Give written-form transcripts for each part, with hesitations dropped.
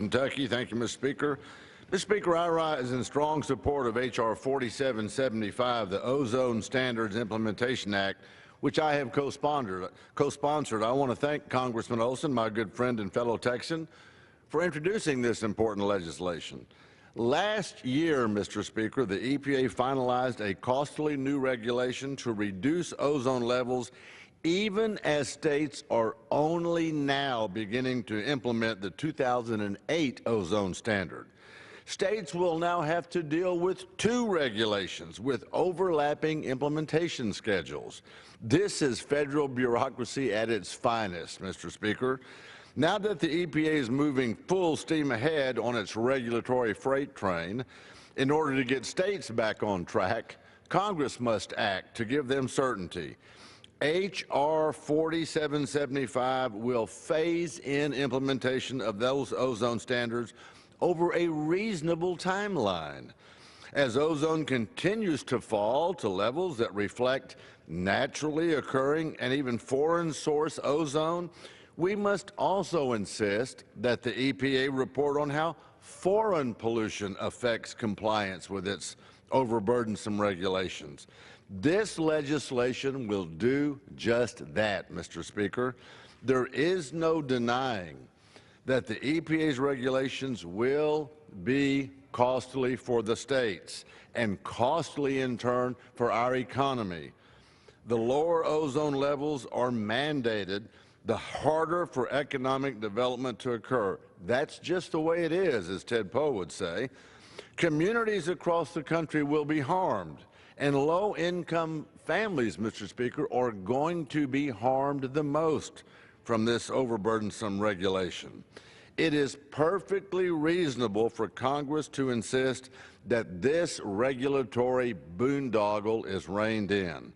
Kentucky. Thank you, Mr. Speaker. Mr. Speaker, I rise in strong support of H.R. 4775, the Ozone Standards Implementation Act, which I have co-sponsored. I want to thank Congressman Olson, my good friend and fellow Texan, for introducing this important legislation. Last year, Mr. Speaker, the EPA finalized a costly new regulation to reduce ozone levels even as states are only now beginning to implement the 2008 ozone standard. States will now have to deal with two regulations with overlapping implementation schedules. This is federal bureaucracy at its finest, Mr. Speaker. Now that the EPA is moving full steam ahead on its regulatory freight train, in order to get states back on track, Congress must act to give them certainty. H.R. 4775 will phase in implementation of those ozone standards over a reasonable timeline. As ozone continues to fall to levels that reflect naturally occurring and even foreign source ozone, we must also insist that the EPA report on how foreign pollution affects compliance with its overburdensome regulations. This legislation will do just that, Mr. Speaker. There is no denying that the EPA's regulations will be costly for the states and costly in turn for our economy. The lower ozone levels are mandated, the harder for economic development to occur. That's just the way it is, as Ted Poe would say. Communities across the country will be harmed, and low-income families, Mr. Speaker, are going to be harmed the most from this overburdensome regulation. It is perfectly reasonable for Congress to insist that this regulatory boondoggle is reined in.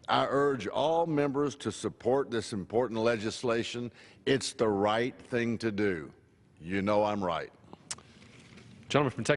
I urge all members to support this important legislation. It's the right thing to do. You know I'm right. Gentleman from Texas.